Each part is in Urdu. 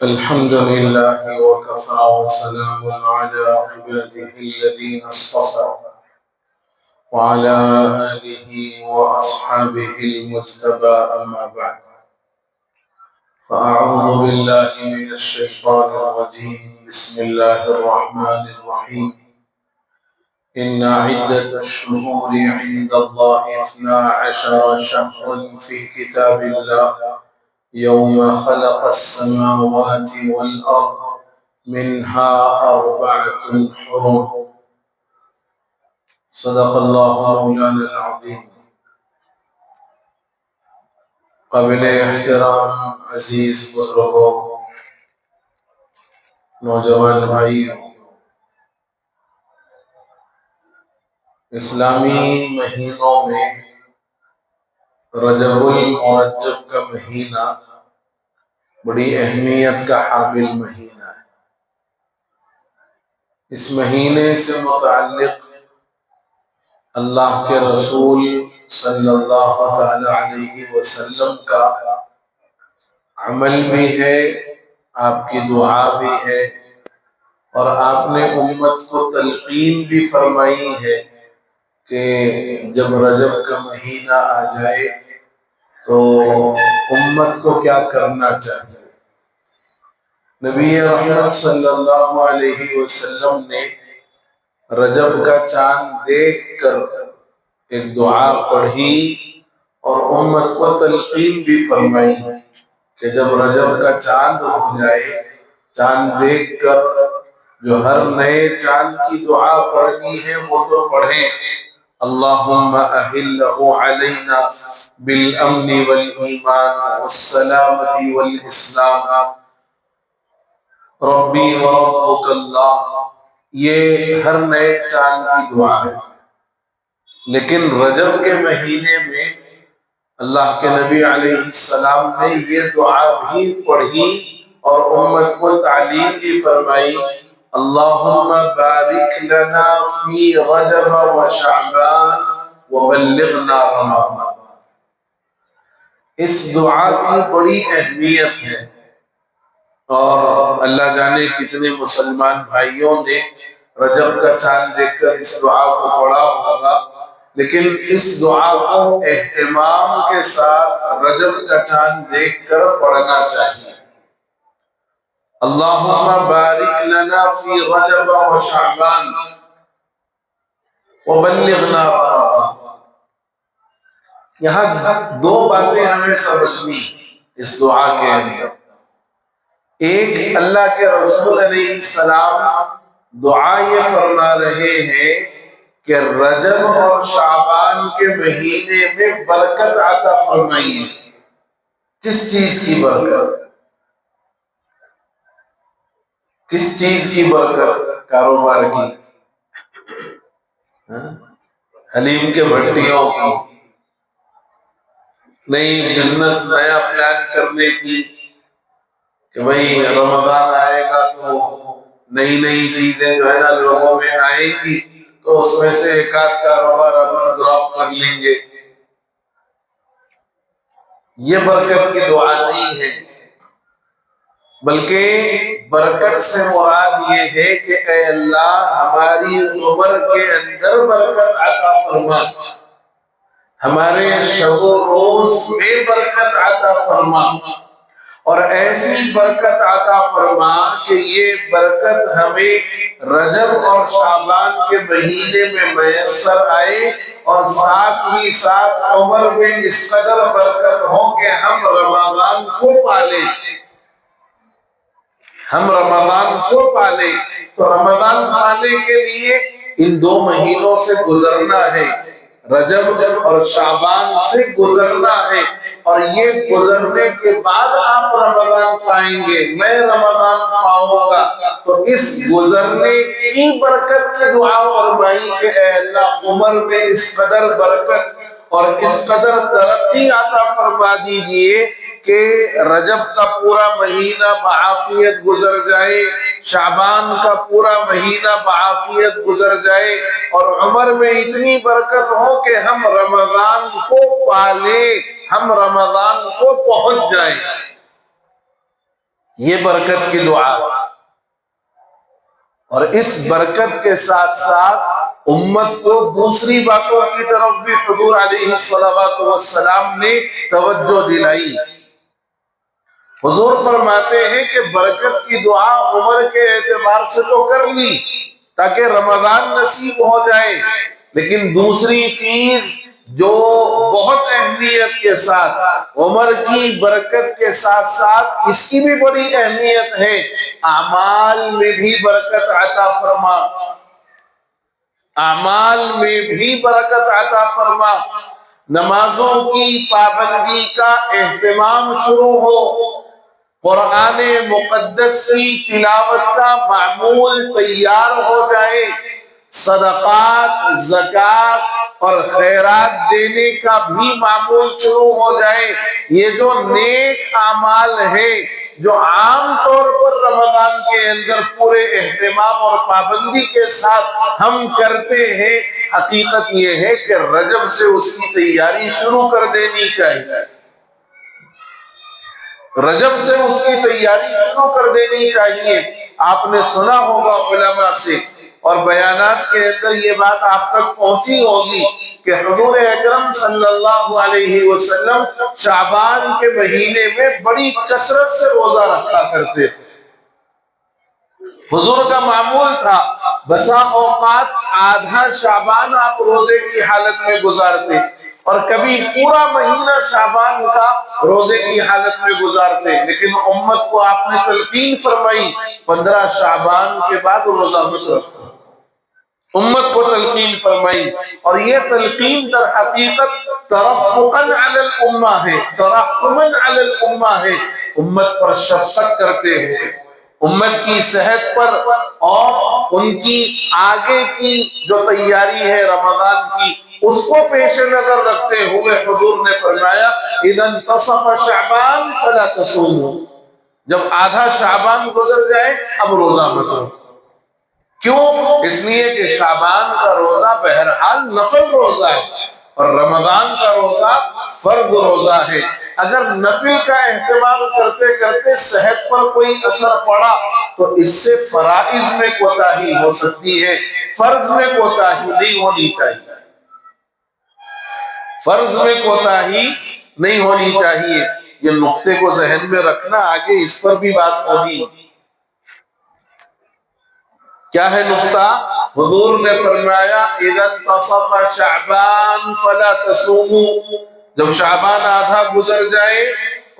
الحمد لله وكفى وسلام على عباده الذين اصطفى وعلى آله وأصحابه المجتبى أما بعد فأعوذ بالله من الشيطان الرجيم بسم الله الرحمن الرحيم إن عدة الشهور عند الله 12 شهرا في كتاب الله يوم خلق السماوات والأرض منها 4 حرم صدق الله مولانا العظيم. قابل احترام عزیز بزرگوں، نوجوان بھائیوں، اسلامی مہینوں میں رجب المرجب کا مہینہ بڑی اہمیت کا حامل مہینہ ہے۔ اس مہینے سے متعلق اللہ کے رسول صلی اللہ تعالی علیہ وسلم کا عمل بھی ہے، آپ کی دعا بھی ہے، اور آپ نے امت کو تلقین بھی فرمائی ہے کہ جب رجب کا مہینہ آ جائے تو امت کو کیا کرنا چاہیے۔ نبی رحمت صلی اللہ علیہ وسلم نے رجب کا چاند دیکھ کر ایک دعا پڑھی اور امت کو تلقین بھی فرمائی کہ جب رجب کا چاند ہو جائے، چاند دیکھ کر جو ہر نئے چاند کی دعا پڑھنی ہے وہ تو پڑھیں، اللہم احلہ علینا بالامن والایمان والسلامت والاسلام ربی وربک اللہ، یہ ہر نئے چاند کی دعا ہے۔ لیکن رجب کے مہینے میں اللہ کے نبی علیہ السلام نے یہ دعا بھی پڑھی اور امت کو تعلیم بھی فرمائی، اللہم بارک لنا فی رجب و شعبان وبلغنا رمضان۔ اس دعا کی بڑی اہمیت ہے، اور اللہ جانے کتنے مسلمان بھائیوں نے رجب کا چاند دیکھ کر اس دعا کو پڑھا ہوگا، لیکن اس دعا کو اہتمام کے ساتھ رجب کا چاند دیکھ کر پڑھنا چاہیے۔ اللہم بارک لنا فی رجب و شعبان وبلغنا رمضان۔ یہاں دو باتیں ہمیں سمجھنی اس دعا کے اندر۔ ایک، اللہ کے رسول علیہ السلام دعا یہ فرما رہے ہیں کہ رجب اور شعبان کے مہینے میں برکت عطا فرمائیے۔ کس چیز کی برکت؟ کس چیز کی برکت؟ کاروبار کی، حلیم کے بھٹیوں کی، نئی بزنس نیا پلان کرنے کی کہ بھئی رمضان آئے گا تو نئی نئی چیزیں جو ہے نا لوگوں میں آئیں گی، تو اس میں سے ایک آدھ کاروبار اپن ڈراپ کر لیں گے۔ یہ برکت کی دعا نہیں ہے، بلکہ برکت سے مراد یہ ہے کہ اے اللہ ہماری عمر کے اندر برکت عطا فرما، ہمارے شب و روز میں برکت عطا فرما، اور ایسی برکت عطا فرما کہ یہ برکت ہمیں رجب اور شعبان کے مہینے میں میسر آئے، اور ساتھ ہی ساتھ عمر میں اس قدر برکت ہو کہ ہم رمضان کو پالیں، ہم رمضان کو پالیں۔ تو رمضان پانے کے لیے ان دو مہینوں سے گزرنا ہے، رجب اور شعبان سے گزرنا ہے، اور یہ گزرنے کے بعد آپ رمضان پائیں گے، میں رمضان پاؤں گا۔ تو اس گزرنے کی برکت کی دعا فرمائی کہ اے اللہ عمر میں اس قدر برکت اور اس قدر ترقی عطا فرما دیجئے کہ رجب کا پورا مہینہ بعافیت گزر جائے، شعبان کا پورا مہینہ بعافیت گزر جائے، اور عمر میں اتنی برکت ہو کہ ہم رمضان کو پالیں، ہم رمضان کو پہنچ جائیں۔ یہ برکت کی دعا ہے۔ اور اس برکت کے ساتھ ساتھ امت کو دوسری باتوں کی طرف بھی حضور علیہ الصلوۃ والسلام نے توجہ دلائی۔ حضور فرماتے ہیں کہ برکت کی دعا عمر کے اعتبار سے تو کر لی تاکہ رمضان نصیب ہو جائے، لیکن دوسری چیز جو بہت اہمیت کے ساتھ عمر کی برکت کے ساتھ ساتھ اس کی بھی بڑی اہمیت ہے، اعمال میں بھی برکت عطا فرما، اعمال میں بھی برکت عطا فرما، نمازوں کی پابندی کا اہتمام شروع ہو، قرآن مقدس کی تلاوت کا معمول تیار ہو جائے، صدقات، زکوٰۃ اور خیرات دینے کا بھی معمول شروع ہو جائے۔ یہ جو نیک اعمال ہیں جو عام طور پر رمضان کے اندر پورے اہتمام اور پابندی کے ساتھ ہم کرتے ہیں، حقیقت یہ ہے کہ رجب سے اس کی تیاری شروع کر دینی چاہیے، رجب سے اس کی تیاری شروع کر دینی چاہیے۔ آپ نے سنا ہوگا علماء سے اور بیانات کے اندر یہ بات آپ تک پہنچی ہوگی کہ حضور اکرم صلی اللہ علیہ وسلم شعبان کے مہینے میں بڑی کثرت سے روزہ رکھا کرتے تھے۔ حضور کا معمول تھا بسا اوقات آدھا شعبان آپ روزے کی حالت میں گزارتے اور کبھی پورا مہینہ شعبان کا روزے کی حالت میں گزارتے، لیکن امت کو آپ نے تلقین فرمائی 15 شعبان کے بعد روزہ مت رکھو، امت کو تلقین فرمائی۔ اور یہ تلقین در حقیقت ترفقاً علی الامہ ہے، ترحماً علی الامہ ہے، امت پر شفقت کرتے ہوئے، امت کی صحت پر اور ان کی آگے کی جو تیاری ہے رمضان کی اس کو پیش نظر رکھتے ہوئے حضور نے فرمایا اذا انتصف شعبان فلا تصوموا، جب آدھا شعبان گزر جائے اب روزہ مت رکھو۔ کیوں؟ اس لیے کہ شعبان کا روزہ بہرحال نفل روزہ ہے اور رمضان کا روزہ فرض روزہ ہے۔ اگر نفل کا اہتمام کرتے کرتے صحت پر کوئی اثر پڑا تو اس سے فرائض میں کوتاہی ہو سکتی ہے، فرض میں کوتاہی نہیں ہونی چاہیے، فرض میں کوتاہی نہیں ہونی چاہیے۔ یہ نقطے کو ذہن میں رکھنا، آگے اس پر بھی بات ہوگی۔ کیا ہے نقطہ؟ حضور نے فرمایا اذا انتصف شعبان فلا تصوموا، جب شعبان آدھا گزر جائے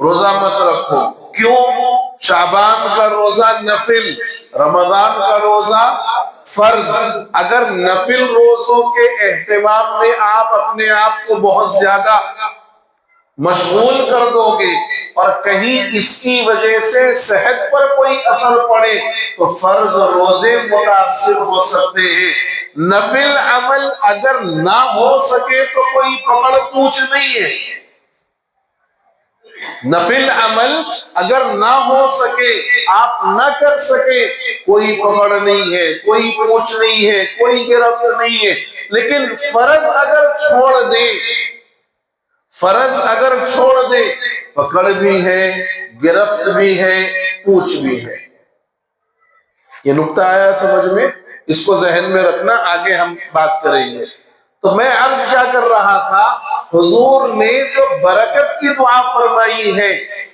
روزہ مت رکھو۔ کیوں؟ شعبان کا روزہ نفل، رمضان کا روزہ فرض۔ اگر نفل روزوں کے اہتمام میں آپ اپنے آپ کو بہت زیادہ مشغول کر دو گے اور کہیں اس کی وجہ سے صحت پر کوئی اثر پڑے تو فرض روزے متاثر ہو سکتے ہیں۔ نفل عمل اگر نہ ہو سکے تو کوئی پکڑ پوچھ نہیں ہے، نفل عمل اگر نہ ہو سکے، آپ نہ کر سکے، کوئی پکڑ نہیں ہے، کوئی پوچھ نہیں ہے، کوئی گرفت نہیں ہے۔ لیکن فرض اگر چھوڑ دے، فرض اگر چھوڑ دے، پکڑ بھی ہے، گرفت بھی ہے، پوچھ بھی ہے۔ یہ نقطہ آیا سمجھ میں؟ اس کو ذہن میں رکھنا، آگے ہم بات کریں گے۔ تو میں عرض کیا کر رہا تھا، حضور نے جو برکت کی دعا فرمائی ہے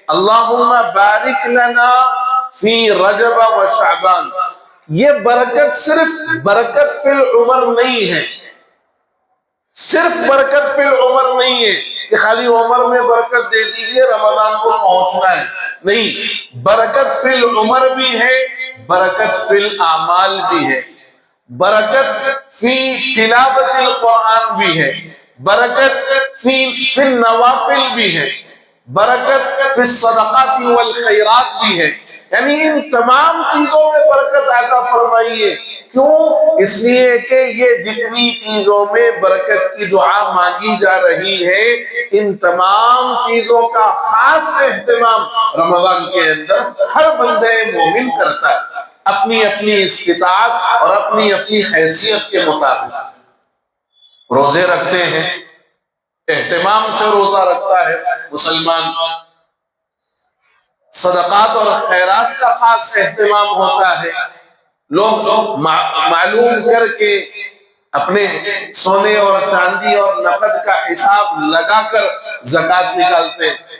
اللہم بارک لنا فی رجب و شعبان، یہ برکت صرف برکت فی العمر نہیں ہے، صرف برکت فی العمر نہیں ہے کہ خالی عمر میں برکت دے دیجئے رمضان کو پہنچنا ہے، نہیں، برکت فی العمر بھی ہے، برکت فی الاعمال بھی ہے، برکت فی تلاوت القرآن بھی ہے، برکت فی النوافل بھی ہے، برکت فی الصدقات والخیرات بھی ہے، یعنی ان تمام چیزوں میں برکت عطا فرمائیے۔ کیوں؟ اس لیے کہ یہ جتنی چیزوں میں برکت کی دعا مانگی جا رہی ہے ان تمام چیزوں کا خاص اہتمام رمضان کے اندر ہر بندہ مومن کرتا ہے، اپنی اپنی استطاعت اور اپنی اپنی حیثیت کے مطابق روزے رکھتے ہیں، اہتمام سے روزہ رکھتا ہے مسلمان، صدقات اور خیرات کا خاص اہتمام ہوتا ہے. لوگ معلوم کر کے اپنے سونے اور چاندی اور نقد کا حساب لگا کر زکوٰۃ نکالتے ہیں،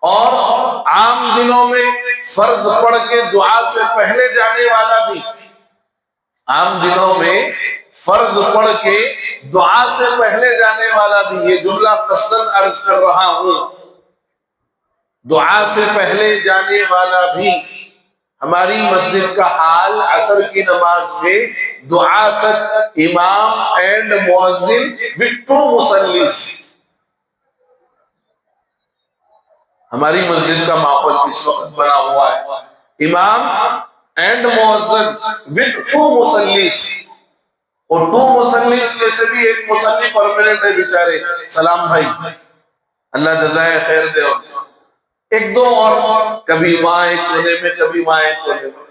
اور عام دنوں میں فرض پڑھ کے دعا سے پہلے جانے والا بھی، عام دنوں میں فرض پڑھ کے دعا سے پہلے جانے والا بھی، یہ جملہ قصداً عرض کر رہا ہوں، دعا سے پہلے جانے والا بھی. ہماری مسجد کا حال عصر کی نماز میں دعا تک امام اینڈ مؤذن with two مصلیس، ہماری مسجد کا ماحول اس وقت بنا ہوا ہے، امام اینڈ مؤذن with two مصلیس، اور دو مصلیس میں سے بھی ایک مصلی پرماننٹ ہے بیچارے، سلام بھائی، اللہ جزائے خیر دے، ایک دو اور کبھی وہاں ایک کونے میں کبھی وہاں ایک کونے میں.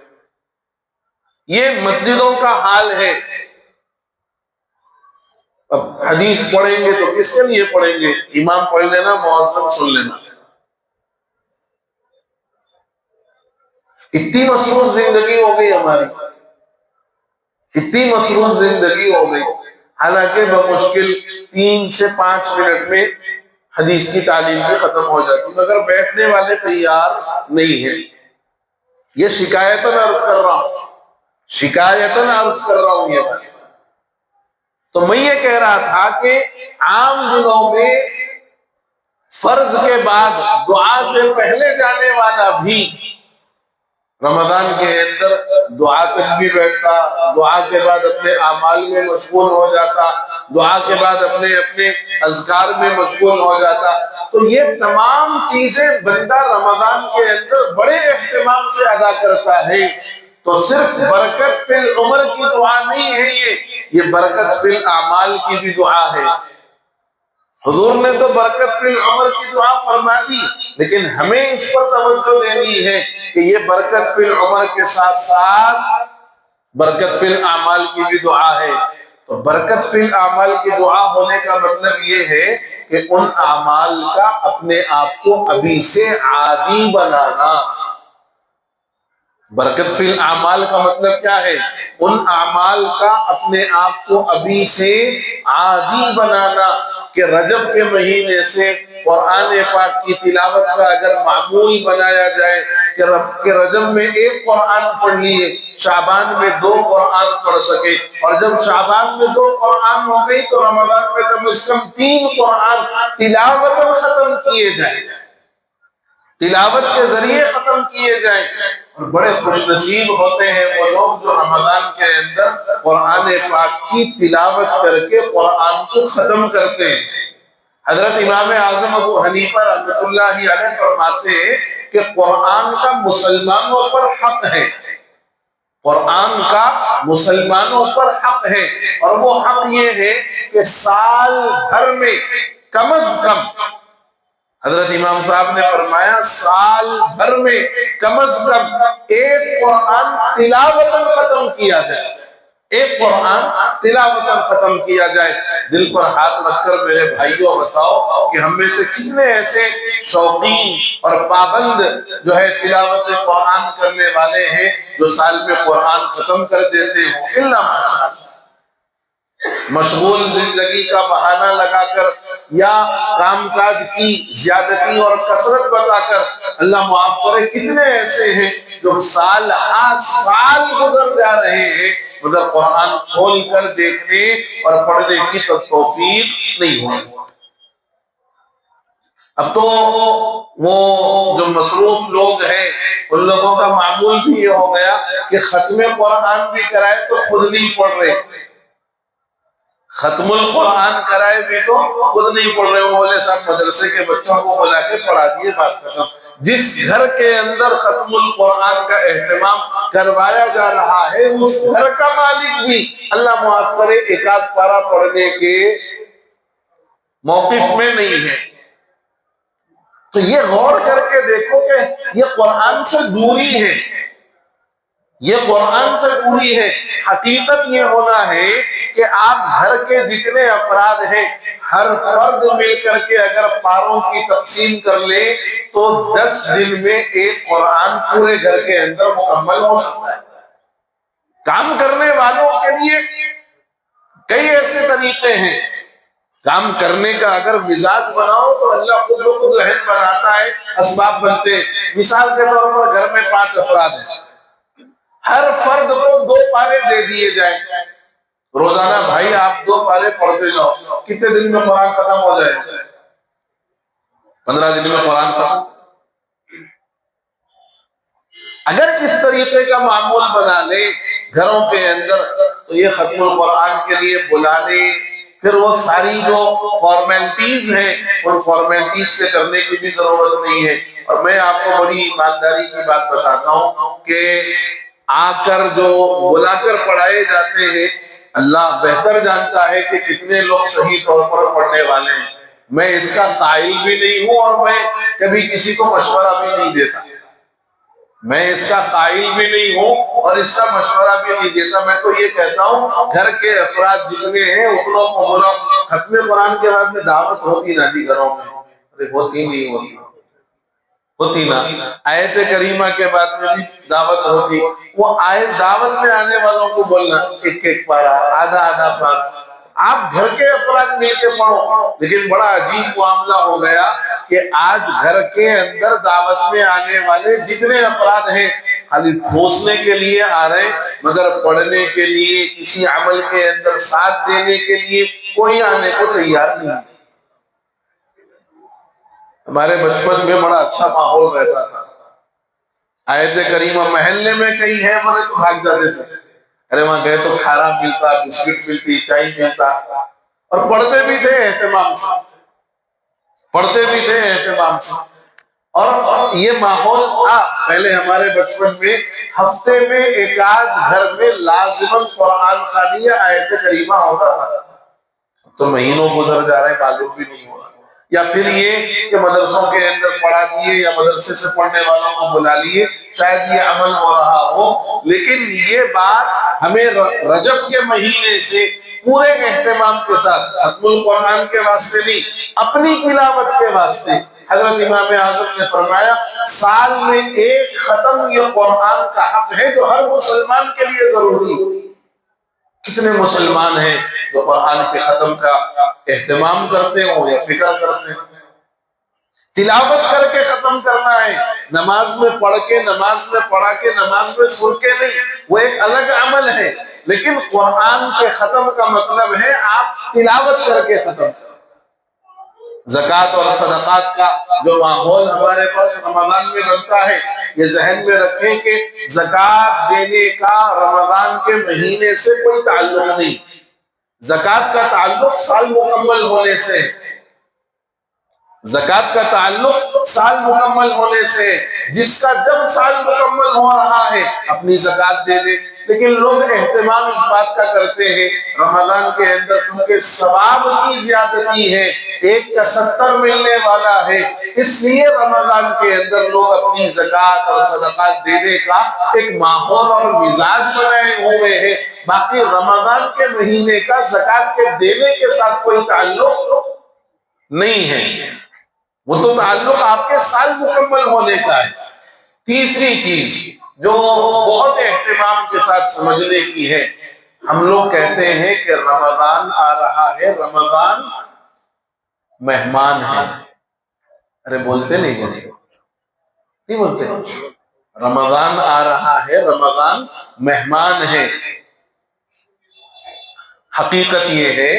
یہ مسجدوں کا حال ہے. اب حدیث پڑھیں گے تو کس کے لیے پڑھیں گے؟ امام پڑھ لینا، مؤذن سن لینا. اتنی مصروف زندگی ہو گئی ہماری، اتنی مصروف زندگی ہو گئی، حالانکہ بمشکل 3 سے 5 منٹ میں حدیث کی تعلیم بھی ختم ہو جاتی، مگر بیٹھنے والے تیار نہیں ہیں. یہ شکایتاً عرض کر رہا ہوں، شکایتاً عرض کر رہا ہوں یہ بات. تو میں یہ کہہ رہا تھا کہ عام دنوں میں فرض کے بعد دعا سے پہلے جانے والا بھی رمضان کے اندر دعا تک بھی بیٹھتا، دعا کے بعد اپنے اعمال میں مشغول ہو جاتا، دعا کے بعد اپنے اذکار میں مشغول ہو جاتا. تو یہ تمام چیزیں بندہ رمضان کے اندر بڑے اہتمام سے ادا کرتا ہے. تو صرف برکت فی العمر کی دعا نہیں ہے، یہ برکت فی الاعمال کی بھی دعا ہے. حضور نے تو برکت فی العمر کی دعا فرما دی، لیکن ہمیں اس پر توجہ دینی ہے کہ یہ برکت فی العمر کے ساتھ ساتھ برکت فی الاعمال کی بھی دعا ہے. تو برکت فی الاعمال کی دعا ہونے کا مطلب یہ ہے کہ ان اعمال کا اپنے آپ کو ابھی سے عادی بنانا. برکت فی الاعمال کا مطلب کیا ہے؟ ان اعمال کا اپنے آپ کو ابھی سے عادی بنانا، کہ رجب کے مہینے سے قرآن پاک کی تلاوت کا اگر معمول بنایا جائے کہ رجب میں 1 قرآن پڑھ لیے، شعبان میں 2 قرآن پڑھ سکے، اور جب شعبان میں 2 قرآن ہو گئی تو رمضان میں کم از کم 3 قرآن تلاوت ختم کیے جائیں، تلاوت کے ذریعے ختم کیے جائیں. اور بڑے خوش نصیب ہوتے ہیں وہ لوگ جو رمضان کے اندر قرآن پاک کی تلاوت کر کے قرآن کو ختم کرتے ہیں. حضرت امام اعظم ابو حنیفہ رحمۃ اللہ علیہ فرماتے ہیں کہ قرآن کا مسلمانوں پر حق ہے، قرآن کا مسلمانوں پر حق ہے، اور وہ حق یہ ہے کہ سال بھر میں کم از کم، حضرت امام صاحب نے فرمایا سال بھر میں کم از کم 1 قرآن تلاوتاً ختم کیا جائے، 1 قرآن تلاوتاً ختم کیا جائے. دل پر ہاتھ رکھ کر میرے بھائیوں بتاؤ کہ ہم میں سے کتنے ایسے شوقین اور پابند جو ہے تلاوت قرآن کرنے والے ہیں جو سال میں قرآن ختم کر دیتے ہوں؟ الا ماشاءاللہ. مشغول زندگی کا بہانہ لگا کر یا کام کاج کی زیادتی اور کثرت بتا کر، اللہ معاف کرے، کتنے ایسے ہیں جو سال سال گزر جا رہے ہیں مگر قرآن کھول کر دیکھنے اور پڑھنے کی تو توفیق نہیں ہوئی. اب تو وہ جو مصروف لوگ ہیں ان لوگوں کا معمول بھی یہ ہو گیا کہ ختم قرآن بھی کرائے تو خود نہیں پڑھ رہے، ختم القرآن کرائے بھی تو خود نہیں پڑھ رہے. وہ بولے صاحب مدرسے کے بچوں کو بلا کے پڑھا دیے، بات ختم. جس گھر کے اندر ختم القرآن کا اہتمام کروایا جا رہا ہے اس گھر کا مالک بھی اللہ معاف کرے 1 آدھ پارہ پڑھنے کے موقف میں نہیں ہے. تو یہ غور کر کے دیکھو کہ یہ قرآن سے دوری ہے، یہ قرآن سے پوری ہے۔ حقیقت یہ ہونا ہے کہ آپ گھر کے جتنے افراد ہیں ہر فرد مل کر کے اگر پاروں کی تقسیم کر لے تو 10 دن میں ایک قرآن پورے گھر کے اندر مکمل ہو سکتا ہے۔ کام کرنے والوں کے لیے کئی ایسے طریقے ہیں، کام کرنے کا اگر مزاج بناؤ تو اللہ خود بخود ذہن بناتا ہے، اسباب بنتے ہیں۔ مثال کے طور پر گھر میں 5 افراد ہیں، ہر فرد کو 2 پارے دے دیے جائیں، روزانہ بھائی آپ 2 پارے پڑھتے جاؤ، کتنے دن میں قرآن ختم ہو جائے؟ 15 دن میں قرآن ختم۔ اگر اس طریقے کا معمول بنا لیں گھروں کے اندر تو یہ ختم القرآن کے لیے بلا لیں، پھر وہ ساری جو فارمیلٹیز ہیں ان فارمیلٹیز سے کرنے کی بھی ضرورت نہیں ہے۔ اور میں آپ کو بڑی ایمانداری کی بات بتاتا ہوں کہ آ کر جو بلا کر پڑھائے جاتے ہیں اللہ بہتر جانتا ہے کہ کتنے لوگ صحیح طور پر پڑھنے والے ہیں۔ میں اس کا قائل بھی نہیں ہوں اور میں کبھی کسی کو مشورہ بھی نہیں دیتا، میں اس کا قائل بھی نہیں ہوں اور اس کا مشورہ بھی نہیں دیتا۔ میں تو یہ کہتا ہوں گھر کے افراد جتنے ہیں اتنوں کو بولا۔ ختم قرآن کے بعد میں دعوت ہوتی نہ جی گھروں میں؟ ارے ہوتی نہیں ہوتی نا؟ آیت کریمہ کے بعد میں بھی دعوت ہوتی، وہ آیت دعوت میں آنے والوں کو بولنا ایک ایک پارا، آدھا آدھا پارا، آپ گھر کے افراد مل کے پڑھو۔ لیکن بڑا عجیب معاملہ ہو گیا کہ آج گھر کے اندر دعوت میں آنے والے جتنے افراد ہیں خالی ٹھوسنے کے لیے آ رہے ہیں، مگر پڑھنے کے لیے کسی عمل کے اندر ساتھ دینے کے لیے کوئی آنے کو تیار نہیں۔ ہمارے بچپن میں بڑا اچھا ماحول رہتا تھا، آیت کریمہ محلے میں کہیں ہے بولے تو بھاگ جاتے تھے، ارے وہاں گئے تو کھانا ملتا، بسکٹ ملتی، چائے ملتا، اور پڑھتے بھی تھے اہتمام سے، پڑھتے بھی تھے اہتمام سے۔ اور یہ ماحول تھا پہلے ہمارے بچپن میں، ہفتے میں ایک آدھ گھر میں لازماً قرآن خوانی یا آیت کریمہ ہوتا تھا۔ تو مہینوں گزر جا رہے ہیں معلوم بھی نہیں ہو رہا، یا پھر یہ کہ مدرسوں کے اندر پڑھا دیے یا مدرسے سے پڑھنے والوں کو بلا لیے، شاید یہ عمل ہو رہا ہو۔ لیکن یہ بات ہمیں رجب کے مہینے سے پورے اہتمام کے ساتھ ختم القرآن کے واسطے نہیں، اپنی تلاوت کے واسطے، حضرت امام اعظم نے فرمایا سال میں ایک ختم یہ قرآن کا حق ہے جو ہر مسلمان کے لیے ضروری ہے۔ کتنے مسلمان ہیں جو قرآن کے ختم کا اہتمام کرتے ہوں یا فکر کرتے ہیں؟ تلاوت کر کے ختم کرنا ہے، نماز میں پڑھ کے، نماز میں پڑھا کے، نماز میں سن کے نہیں، وہ ایک الگ عمل ہے۔ لیکن قرآن کے ختم کا مطلب ہے آپ تلاوت کر کے ختم کریں۔ زکوٰۃ اور صدقات کا جو ماحول ہمارے پاس رمضان میں بنتا ہے، یہ ذہن میں رکھیں کہ زکوٰۃ دینے کا رمضان کے مہینے سے کوئی تعلق نہیں، زکوٰۃ کا تعلق سال مکمل ہونے سے، زکوٰۃ کا تعلق سال مکمل ہونے سے، جس کا جب سال مکمل ہو رہا ہے اپنی زکوٰۃ دے دے۔ لیکن لوگ اہتمام اس بات کا کرتے ہیں رمضان کے اندر کیونکہ ثواب کی زیادتی ہے، 1 کا 70 ملنے والا ہے، اس لیے رمضان کے اندر لوگ اپنی زکوٰۃ اور صدقات دینے کا ایک ماحول اور مزاج بنائے ہوئے ہیں۔ باقی رمضان کے مہینے کا زکوٰۃ کے دینے کے ساتھ کوئی تعلق نہیں ہے، وہ تو تعلق آپ کے سال مکمل ہونے کا ہے۔ تیسری چیز جو بہت اہتمام کے ساتھ سمجھنے کی ہے، ہم لوگ کہتے ہیں کہ رمضان آ رہا ہے، رمضان مہمان ہے، ارے بولتے نہیں بولتے، رمضان آ رہا ہے، رمضان مہمان ہے۔ حقیقت یہ ہے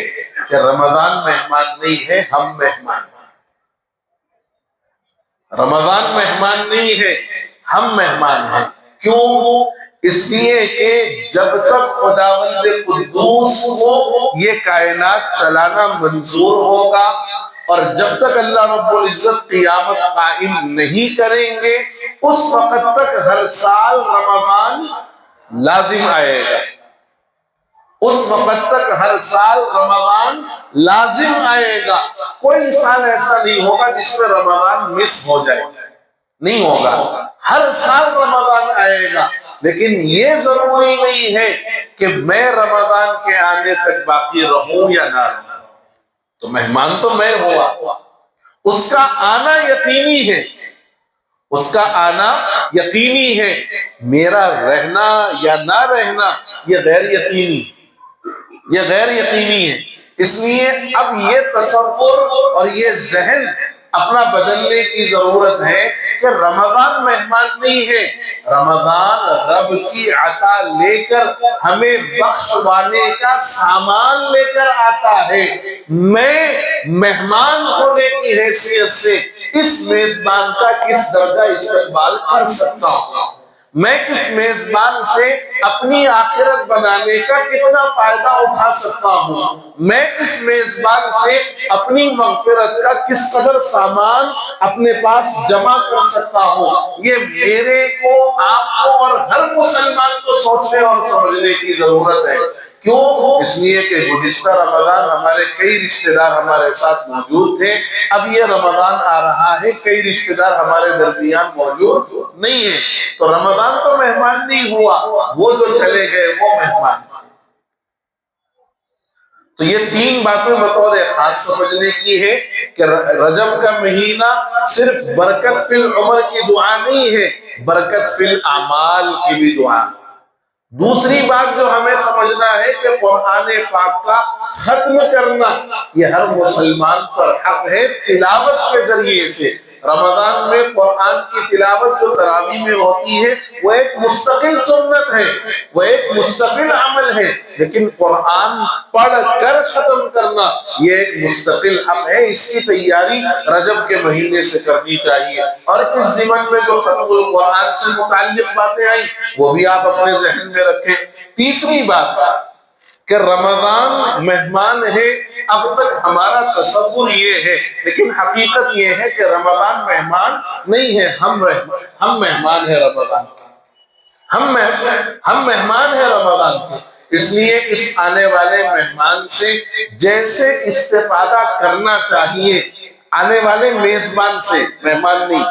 کہ رمضان مہمان نہیں ہے، ہم مہمان ہیں۔ رمضان مہمان نہیں ہے، ہم مہمان ہیں۔ کیوں؟ اس لیے کہ جب تک خداوند قدوس کو یہ کائنات چلانا منظور ہوگا اور جب تک اللہ رب العزت قیامت قائم نہیں کریں گے اس وقت تک ہر سال رمضان لازم آئے گا، اس وقت تک ہر سال رمضان لازم آئے گا۔ کوئی سال ایسا نہیں ہوگا جس میں رمضان مس ہو جائے، نہیں ہوگا، ہر سال رمضان آئے گا۔ لیکن یہ ضروری نہیں ہے کہ میں رمضان کے آنے تک باقی رہوں یا نہ رہوں. تو مہمان تو میں ہوا، اس کا آنا یقینی ہے، اس کا آنا یقینی ہے، میرا رہنا یا نہ رہنا یہ غیر یقینی، یہ غیر یقینی ہے. اس لیے اب یہ تصور اور یہ ذہن اپنا بدلنے کی ضرورت ہے کہ رمضان مہمان نہیں ہے، رمضان رب کی عطا لے کر ہمیں بخشوانے کا سامان لے کر آتا ہے. میں مہمان ہونے کی حیثیت سے اس میزبان کا کس درجہ استقبال کر سکتا ہوں، میں اس میزبان سے اپنی آخرت بنانے کا کتنا فائدہ اٹھا سکتا ہوں، میں اس میزبان سے اپنی مغفرت کا کس قدر سامان اپنے پاس جمع کر سکتا ہوں. یہ میرے کو، آپ کو اور ہر مسلمان کو سوچنے اور سمجھنے کی ضرورت ہے. کیوں؟ اس لیے کہ گزشتہ رمضان ہمارے کئی رشتہ دار ہمارے ساتھ موجود تھے، اب یہ رمضان آ رہا ہے کئی رشتہ دار ہمارے درمیان موجود نہیں ہیں. تو رمضان تو مہمان نہیں ہوا، وہ جو چلے گئے وہ مہمان. تو یہ تین باتیں بطور خاص سمجھنے کی ہے کہ رجب کا مہینہ صرف برکت فی العمر کی دعا نہیں ہے، برکت فی الاعمال کی بھی دعا. دوسری بات جو ہمیں سمجھنا ہے کہ قرآن پاک کا ختم کرنا یہ ہر مسلمان پر حق ہے تلاوت کے ذریعے سے. رمضان میں قرآن کی تلاوت جو تراویح میں ہوتی ہے وہ ایک مستقل سنت ہے، وہ ایک مستقل عمل ہے، لیکن قرآن پڑھ کر ختم کرنا یہ ایک مستقل عمل ہے. اس کی تیاری رجب کے مہینے سے کرنی چاہیے. اور اس ضمن میں جو ختم القرآن سے متعلق باتیں آئیں وہ بھی آپ اپنے ذہن میں رکھیں. تیسری بات کہ رمضان مہمان ہے، اب تک ہمارا تصور یہ ہے، لیکن حقیقت یہ ہے کہ رمضان مہمان نہیں ہے، ہم مہمان ہیں رمضان کے، ہم مہمان ہیں رمضان کے. اس لیے اس آنے والے مہمان سے جیسے استفادہ کرنا چاہیے، آنے والے میزبان سے، مہمان نہیں،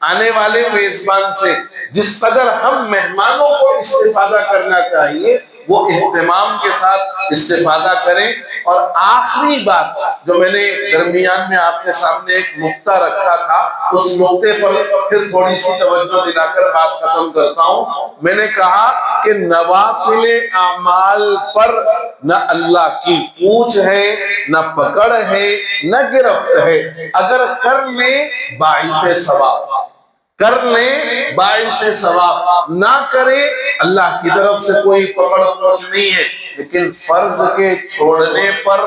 آنے والے میزبان سے جس قدر ہم مہمانوں کو استفادہ کرنا چاہیے وہ اہتمام کے ساتھ استفادہ کریں. اور آخری بات جو میں نے درمیان میں آپ کے سامنے ایک نقطہ رکھا تھا، اس نقطے پر پھر تھوڑی سی توجہ دلا کر بات ختم کرتا ہوں. میں نے کہا کہ نوافل اعمال پر نہ اللہ کی پوچھ ہے، نہ پکڑ ہے، نہ گرفت ہے. اگر کر لیں باعث ثواب، کر لیں باعث ثواب، نہ کرے اللہ کی طرف سے کوئی پکڑ پوچھ نہیں ہے. لیکن فرض کے چھوڑنے پر،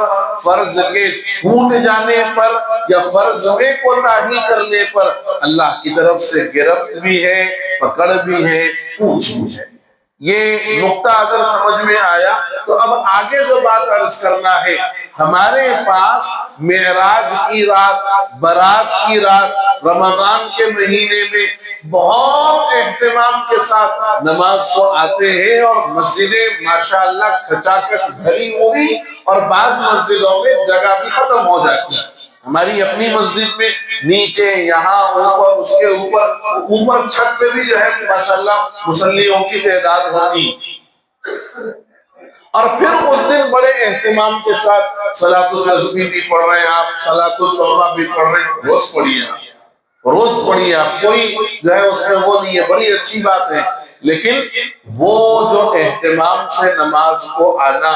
فرض کے چھوٹ جانے پر یا فرض میں کوتاہی کرنے پر اللہ کی طرف سے گرفت بھی ہے، پکڑ بھی ہے، پوچھ بھی ہے. یہ نقطہ اگر سمجھ میں آیا تو اب آگے جو بات عرض کرنا ہے، ہمارے پاس معراج کی رات، برات کی رات، رمضان کے مہینے میں بہت اہتمام کے ساتھ نماز کو آتے ہیں اور مسجدیں ماشاءاللہ کھچاکھچ بھری ہوئی، اور بعض مسجدوں میں جگہ بھی ختم ہو جاتی ہے. ہماری اپنی مسجد میں نیچے، یہاں، اوپر، اس کے اوپر چھت پہ بھی جو ہے ماشاءاللہ مصلیوں کی تعداد ہوتی. اور پھر اس دن بڑے اہتمام کے ساتھ صلاۃ التسبیح بھی پڑھ رہے ہیں آپ، صلاۃ التوبہ بھی پڑھ رہے ہیں. روز پڑھیے آپ، روز پڑھیے آپ، کوئی جو ہے اس میں وہ نہیں ہے، بڑی اچھی بات ہے. لیکن وہ جو اہتمام سے نماز کو آنا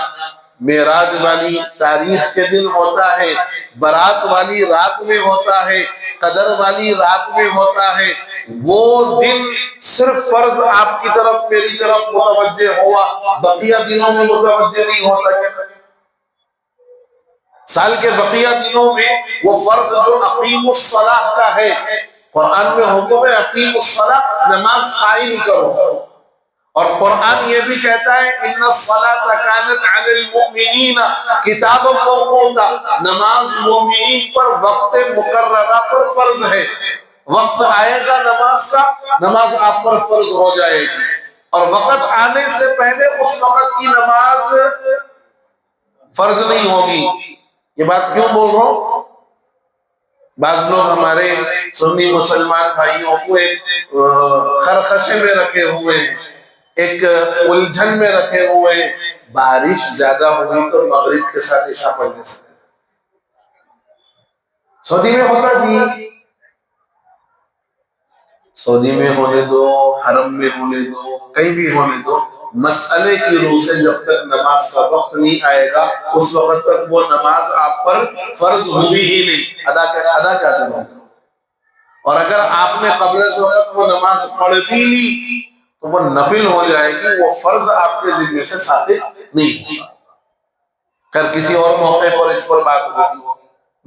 معراج والی تاریخ کے دن ہوتا ہے، برات والی رات میں ہوتا ہے، قدر والی رات میں ہوتا ہے، وہ دن صرف فرض آپ کی طرف، میری طرف متوجہ ہوا، بقیہ دنوں میں متوجہ نہیں ہوتا. کیا سال کے بقیہ دنوں میں وہ فرض جو اقیم الصلاۃ کا ہے، قرآن میں حکم ہے اقیم الصلاۃ، نماز قائم کرو. اور قرآن یہ بھی کہتا ہے ان الصلاۃ کانت علی المؤمنین کتابا موقوتا، نماز مومنین پر وقت مقررہ پر فرض ہے. وقت آئے گا نماز کا، نماز آپ پر فرض ہو جائے گی، اور وقت آنے سے پہلے اس وقت کی نماز فرض نہیں ہوگی. یہ بات کیوں بول رہا ہوں؟ بعض لوگ ہمارے سنی مسلمان بھائیوں کو ایک خرخشے میں رکھے ہوئے ہیں، ایک الجھن میں رکھے ہوئے ہیں۔ بارش زیادہ ہوگی تو مغرب کے ساتھ عشاء پڑھنے سے سعودی میں ہوتا جی، سعودی میں ہونے دو، حرم میں ہونے دو، کہیں بھی ہونے دو، مسئلے کی روح سے جب تک نماز کا وقت نہیں آئے گا اس وقت تک وہ نماز آپ پر فرض ہوئی ہی نہیں، ادا کیا کرو۔ اور اگر آپ نے قبل اس وقت وہ نماز پڑھ بھی لی تو وہ نفل ہو جائے گی، وہ فرض آپ کے ذمہ سے ثابت نہیں ہوگا۔ پھر کسی اور موقع پر اس پر بات ہوگی۔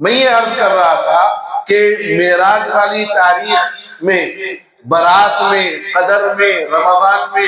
میں یہ عرض کر رہا تھا کہ معراج والی تاریخ میں، برات میں، قدر میں، رمضان میں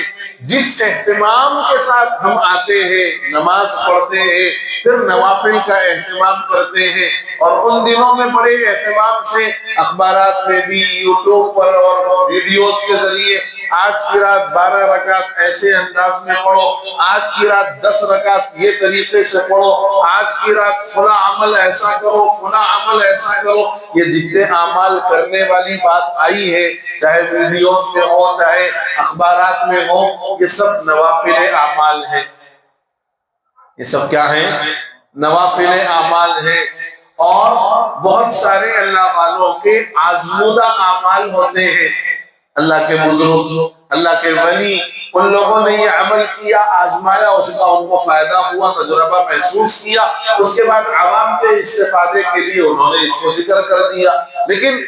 جس اہتمام کے ساتھ ہم آتے ہیں، نماز پڑھتے ہیں، پھر نوافل کا اہتمام کرتے ہیں، اور ان دنوں میں بڑے اہتمام سے اخبارات میں بھی، یوٹیوب پر اور ویڈیوز کے ذریعے آج کی رات 12 رکعت ایسے انداز میں پڑھو، آج کی رات 10 رکعت یہ طریقے سے پڑھو، آج کی رات فلاں عمل ایسا کرو، فلاں عمل ایسا کرو، یہ جتنے اعمال کرنے والی بات آئی ہے، چاہے ویڈیوز میں ہو چاہے اخبارات میں ہو، یہ سب نوافل اعمال ہیں۔ یہ سب کیا ہیں؟ نوافل اعمال ہیں، اور بہت سارے اللہ والوں کے آزمودہ اعمال ہوتے ہیں۔ اللہ کے بزرگ، اللہ کے ولی، ان لوگوں نے یہ عمل کیا، آزمایا، اس کا ان کو فائدہ ہوا، تجربہ محسوس کیا، اس کے بعد عوام کے استفادے کے لیے انہوں نے اس کو ذکر کر دیا۔ لیکن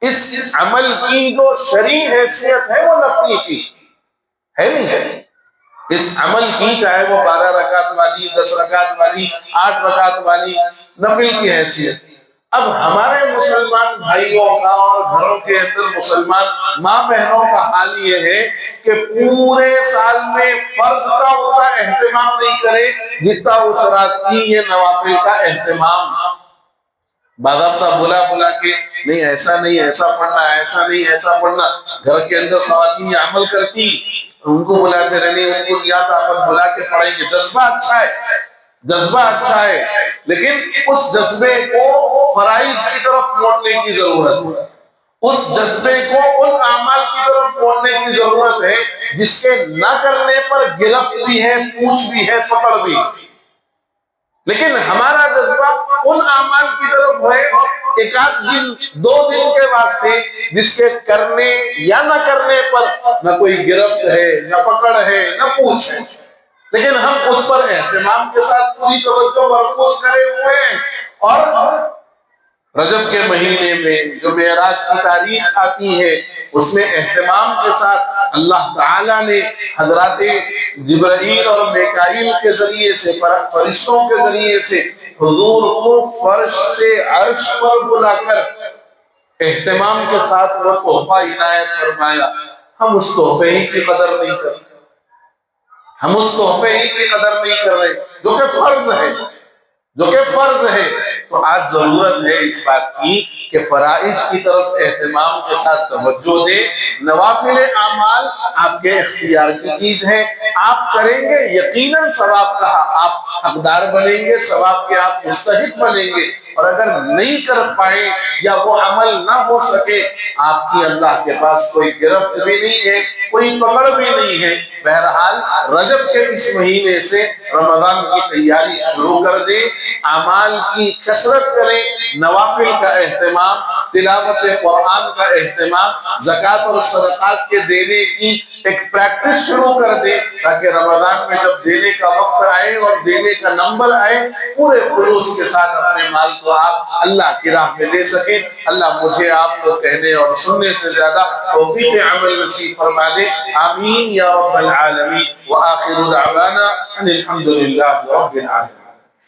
اس عمل کی جو شرعی حیثیت ہے وہ نفلی کی ہے نہیں ہے۔ اس عمل کی چاہے وہ 12 رکعت والی، 10 رکعت والی، 8 رکعت والی، نفل کی حیثیت۔ اب ہمارے مسلمان بھائیوں کا اور گھروں کے اندر مسلمان ماں بہنوں کا حال یہ ہے کہ پورے سال میں فرض کا اتنا اہتمام نہیں کرے جتنا اس رات کی یہ نوافل کا اہتمام۔ باضابطہ بلا کے نہیں ایسا نہیں، ایسا پڑھنا، ایسا نہیں، ایسا پڑھنا۔ گھر کے اندر خواتین یہ عمل کرتی، ان کو بلاتے رہنے، ان کو دیا تھا اپن بلا کے پڑھیں گے، جذبہ اچھا ہے، جذبہ اچھا ہے، لیکن اس جذبے کو فرائض کی طرف موڑنے کی ضرورت ہے، اس جذبے کو ان اعمال کی طرف موڑنے کی ضرورت ہے جس کے نہ کرنے پر گرفت بھی ہے، پوچھ بھی ہے، پکڑ بھی ہے۔ لیکن ہمارا جذبہ ان اعمال کی طرف ہے، اور ایک آدھ دن، 2 دن کے واسطے جس کے کرنے یا نہ کرنے پر نہ کوئی گرفت ہے، نہ پکڑ ہے، نہ پوچھ ہے، لیکن ہم اس پر اہتمام کے ساتھ پوری توجہ مرکوز کرے ہوئے ہیں۔ اور رجب کے مہینے میں جو معراج کی تاریخ آتی ہے اس میں اہتمام کے ساتھ اللہ تعالیٰ نے حضرات جبرائیل اور میکائیل کے ذریعے سے، فرشتوں کے ذریعے سے حضور کو فرش سے عرش پر بلا کر اہتمام کے ساتھ وہ تحفہ عنایت فرمایا۔ ہم اس تحفے ہی کی قدر نہیں کر رہے، ہم اس تحفے ہی کی قدر نہیں کر رہے جو کہ فرض ہے، جو کہ فرض ہے۔ تو آج ضرورت ہے اس بات کی کہ فرائض کی طرف اہتمام کے ساتھ توجہ دیں۔ نوافل اعمال آپ کے اختیار کی چیز ہے، آپ کریں گے یقیناً ثواب کا آپ حقدار بنیں گے، ثواب کے آپ مستحق بنیں گے، اور اگر نہیں کر پائیں یا وہ عمل نہ ہو سکے، آپ کی اللہ کے پاس کوئی گرفت بھی نہیں ہے، کوئی پکڑ بھی نہیں ہے۔ بہرحال رجب کے اس مہینے سے رمضان کی تیاری شروع کر دیں، اعمال کی کثرت کریں، نوافل کا اہتمام، تلاوت قرآن کا اہتمام، زکوٰۃ اور صدقات کے دینے کی ایک پریکٹس شروع کر دیں، تاکہ رمضان میں جب دینے کا وقت آئے اور دینے کا نمبر آئے پورے خلوص کے ساتھ اپنے مال کو آپ اللہ کی راہ میں دے سکیں۔ اللہ مجھے آپ کو کہنے اور سننے سے زیادہ توفیق عمل نصیب فرما دے، آمین یا رب العالمین۔ وآخر دعوانا ان الحمد للہ رب العالمین۔